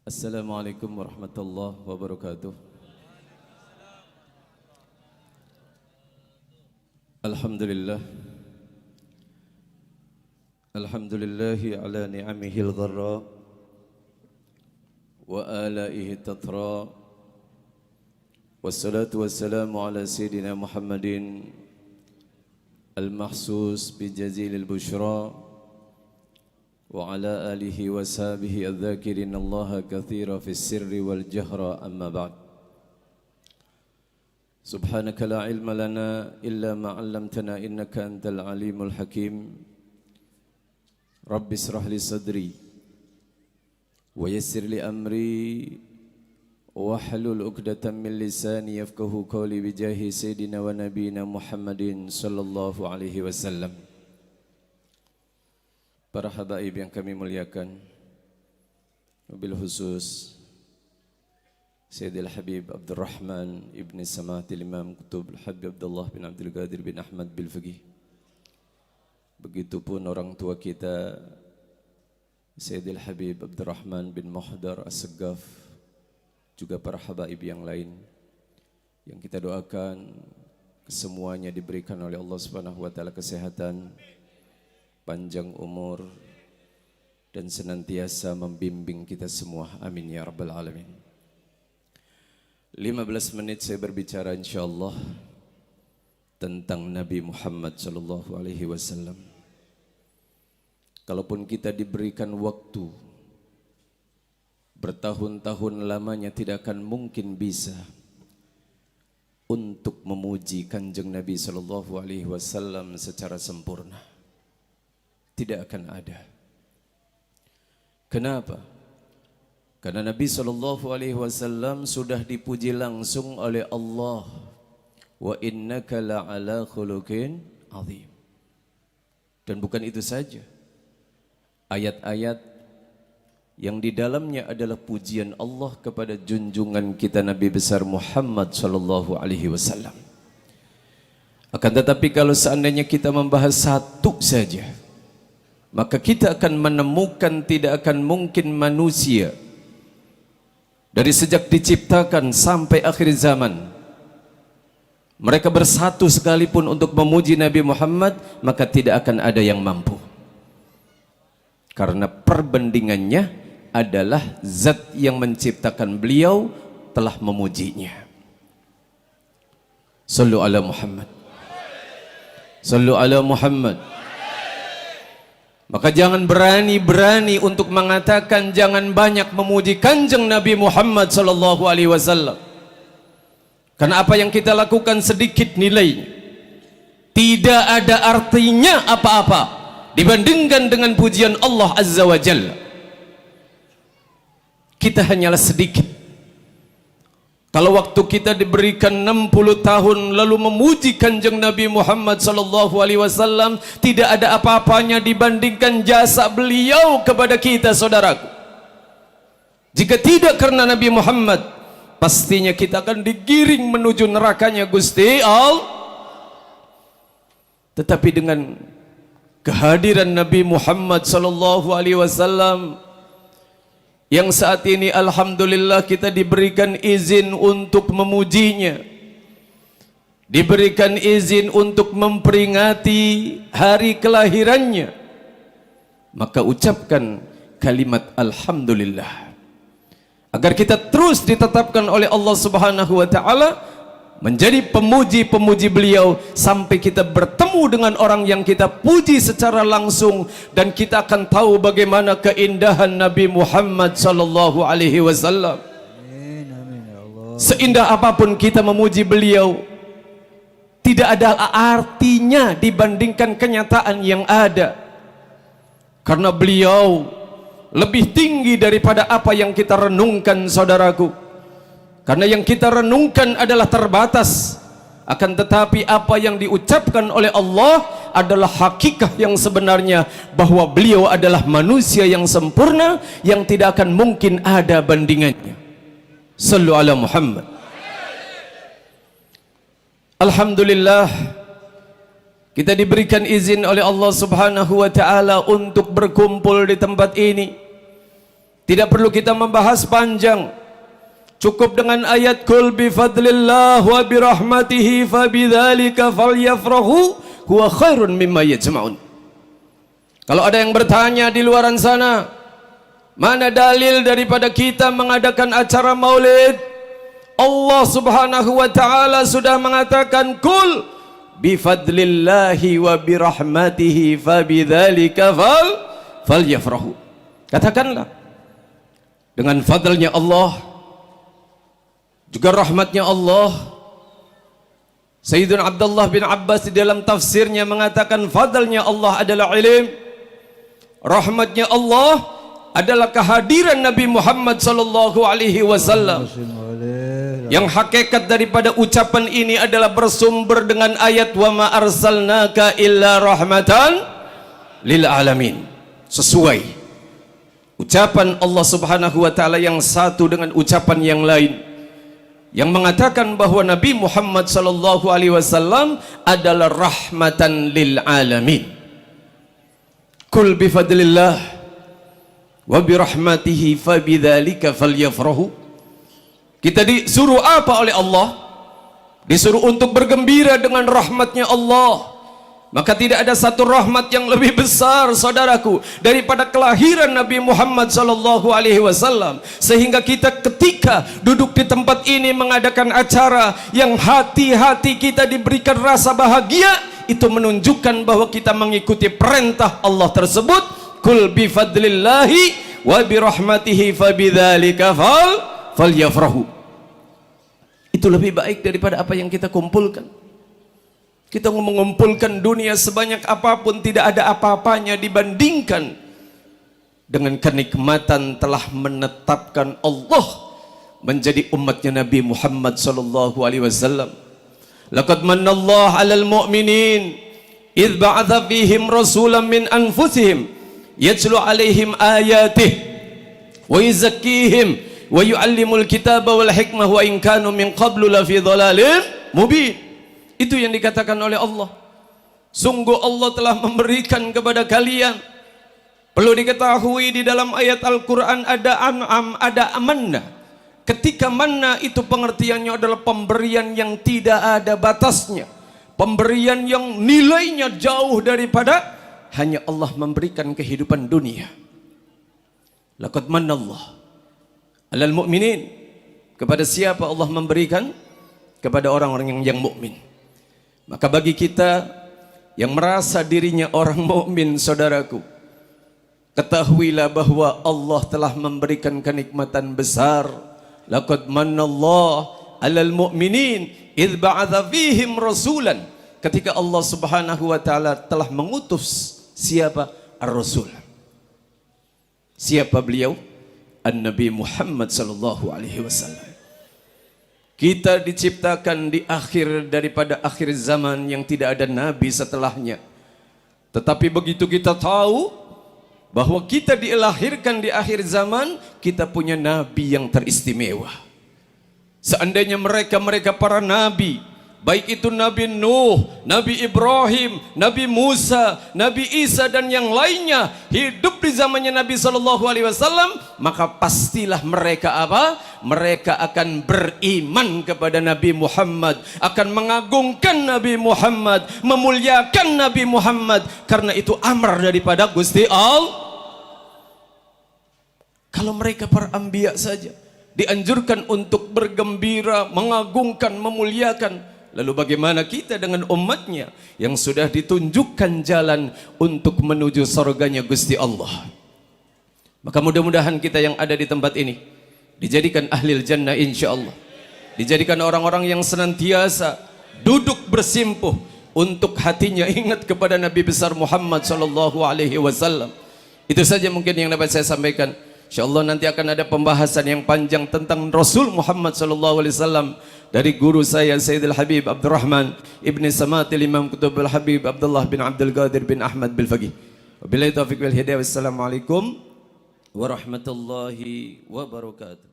Assalamualaikum warahmatullahi wabarakatuh. Alhamdulillah. Alhamdulillahi ala ni'amihil gharra wa alaihi tatra. Wassalatu wassalamu ala sayyidina Muhammadin al-mahsus bi jazilil bushra wa ala alihi wa sahbihi adh-dhakirin Allah kathira fi sirri wal jahra, amma ba'd. Subhanaka la ilma lana illa ma 'allamtana innaka antal alimul hakim. Rabbi israh li sadri wa yassir li amri wahlul 'uqdatam min lisani yafqahu qawli bi jahi sayyidina wa nabiyina Muhammadin sallallahu alaihi wasallam. Para habaib yang kami muliakan, wabil khusus Sayyidil Habib Abdurrahman Ibn Samatil Imam Qutub Habib Abdullah bin Abdul Qadir bin Ahmad bil Fiqih. Begitupun orang tua kita Sayyidil Habib Abdurrahman bin Muhdar As-Saggaf, juga para habaib yang lain yang kita doakan kesemuanya diberikan oleh Allah Subhanahu wa taala kesehatan, panjang umur, dan senantiasa membimbing kita semua. Amin ya rabbal alamin. 15 menit saya berbicara insyaallah tentang Nabi Muhammad sallallahu alaihi wasallam. Kalaupun kita diberikan waktu bertahun-tahun lamanya, tidak akan mungkin bisa untuk memuji Kanjeng Nabi sallallahu alaihi wasallam secara sempurna. Tidak akan ada. Kenapa? Karena Nabi sallallahu alaihi wasallam sudah dipuji langsung oleh Allah. Wa innaka la'ala khuluqin azim. Dan bukan itu saja. Ayat-ayat yang di dalamnya adalah pujian Allah kepada junjungan kita Nabi besar Muhammad sallallahu alaihi wasallam. Akan tetapi kalau seandainya kita membahas satu saja, maka kita akan menemukan tidak akan mungkin manusia dari sejak diciptakan sampai akhir zaman mereka bersatu sekalipun untuk memuji Nabi Muhammad, maka tidak akan ada yang mampu. Karena perbandingannya adalah zat yang menciptakan beliau telah memujinya. Sallu ala Muhammad. Sallu ala Muhammad. Maka jangan berani-berani untuk mengatakan jangan banyak memuji Kanjeng Nabi Muhammad sallallahu alaihi wasallam. Karena apa yang kita lakukan sedikit nilainya. Tidak ada artinya apa-apa dibandingkan dengan pujian Allah Azza wa Jalla. Kita hanyalah sedikit. Kalau waktu kita diberikan 60 tahun lalu memuji Kanjeng Nabi Muhammad sallallahu alaihi wasallam, tidak ada apa-apanya dibandingkan jasa beliau kepada kita, saudaraku. Jika tidak karena Nabi Muhammad, pastinya kita akan digiring menuju nerakanya Gusti Allah. Tetapi dengan kehadiran Nabi Muhammad sallallahu alaihi wasallam yang saat ini alhamdulillah kita diberikan izin untuk memujinya, diberikan izin untuk memperingati hari kelahirannya, maka ucapkan kalimat alhamdulillah agar kita terus ditetapkan oleh Allah Subhanahu wa taala menjadi pemuji-pemuji beliau sampai kita bertemu dengan orang yang kita puji secara langsung, dan kita akan tahu bagaimana keindahan Nabi Muhammad sallallahu alaihi wasallam. Seindah apapun kita memuji beliau, tidak ada artinya dibandingkan kenyataan yang ada. Karena beliau lebih tinggi daripada apa yang kita renungkan, saudaraku. Karena yang kita renungkan adalah terbatas. Akan tetapi apa yang diucapkan oleh Allah adalah hakikat yang sebenarnya, bahwa beliau adalah manusia yang sempurna yang tidak akan mungkin ada bandingannya. Sallu ala Muhammad. Alhamdulillah, kita diberikan izin oleh Allah Subhanahu wa taala untuk berkumpul di tempat ini. Tidak perlu kita membahas panjang. Cukup dengan ayat kul bi fadlillah wa bi rahmatihi fa bidzalika falyafrahu huwa khairun mimma yajma'un. Kalau ada yang bertanya di luaran sana, mana dalil daripada kita mengadakan acara maulid? Allah Subhanahu wa taala sudah mengatakan kul bi fadlillahi wa bi rahmatihi fa bidzalika falyafrahu. Katakanlah, dengan fadlnya Allah juga rahmatnya Allah. Sayyidina Abdullah bin Abbas di dalam tafsirnya mengatakan fadlnya Allah adalah ilm, rahmatnya Allah adalah kehadiran Nabi Muhammad sallallahu alaihi wasallam. Yang hakikat daripada ucapan ini adalah bersumber dengan ayat wa ma arsalnaka illa rahmatan lil alamin. Sesuai ucapan Allah Subhanahu wa taala yang satu dengan ucapan yang lain yang mengatakan bahwa Nabi Muhammad sallallahu alaihi wasallam adalah rahmatan lil alamin. Kul bi fadlillah wa bi rahmatihi fa bidzalika falyafrahu. Kita disuruh apa oleh Allah? Disuruh untuk bergembira dengan rahmatnya Allah. Maka tidak ada satu rahmat yang lebih besar, saudaraku, daripada kelahiran Nabi Muhammad sallallahu alaihi wasallam. Sehingga kita ketika duduk di tempat ini mengadakan acara yang hati-hati kita diberikan rasa bahagia, itu menunjukkan bahwa kita mengikuti perintah Allah tersebut. Kul bi fadlillahi wa bi rahmatihi fa bidzalika falyafrahu. Itu lebih baik daripada apa yang kita kumpulkan. Kita mengumpulkan dunia sebanyak apapun, tidak ada apa-apanya dibandingkan dengan kenikmatan telah menetapkan Allah menjadi umatnya Nabi Muhammad sallallahu alaihi wasallam. Laqad manallahu 'alal mu'minin idz ba'atha fihim rasulan min anfusihim yatlu 'alaihim ayatihi wa yuzakkihim wa yu'allimul kitaba wal hikmah wa in kanu min qablu lafi dhalalin mubin. Itu yang dikatakan oleh Allah. Sungguh Allah telah memberikan kepada kalian. Perlu diketahui di dalam ayat Al-Quran ada an'am, ada manna. Ketika manna itu pengertiannya adalah pemberian yang tidak ada batasnya. Pemberian yang nilainya jauh daripada hanya Allah memberikan kehidupan dunia. Laqad manallah 'alal mu'minin. Kepada siapa Allah memberikan? Kepada orang-orang yang mukmin. Maka bagi kita yang merasa dirinya orang mukmin, saudaraku, ketahuilah bahwa Allah telah memberikan kenikmatan besar. Laqad manallahu 'alal mu'minin idz ba'atha fihim rasulan. Ketika Allah Subhanahu wa taala telah mengutus siapa? Ar-Rasul. Siapa beliau? An-Nabi Muhammad sallallahu alaihi wasallam. Kita diciptakan di akhir daripada akhir zaman yang tidak ada nabi setelahnya. Tetapi begitu kita tahu bahwa kita dilahirkan di akhir zaman, kita punya nabi yang teristimewa. Seandainya mereka para nabi, baik itu Nabi Nuh, Nabi Ibrahim, Nabi Musa, Nabi Isa dan yang lainnya hidup di zamannya Nabi sallallahu alaihi wasallam, maka pastilah mereka apa? Mereka akan beriman kepada Nabi Muhammad, akan mengagungkan Nabi Muhammad, memuliakan Nabi Muhammad, karena itu amar daripada Gusti Allah. Kalau mereka para anbiya saja dianjurkan untuk bergembira, mengagungkan, memuliakan, lalu bagaimana kita dengan umatnya yang sudah ditunjukkan jalan untuk menuju surganya Gusti Allah. Maka mudah-mudahan kita yang ada di tempat ini dijadikan ahlil jannah insyaallah. Dijadikan orang-orang yang senantiasa duduk bersimpuh untuk hatinya ingat kepada Nabi besar Muhammad sallallahu alaihi wasallam. Itu saja mungkin yang dapat saya sampaikan. InsyaAllah nanti akan ada pembahasan yang panjang tentang Rasul Muhammad sallallahu alaihi wasallam dari guru saya Sayyidil Habib Abdurrahman Ibn Samatil Imam Qutbul Habib Abdullah bin Abdul Qadir bin Ahmad bil Faqih. Wabillahi taufiq wal hidayah. Wassalamualaikum warahmatullahi wabarakatuh.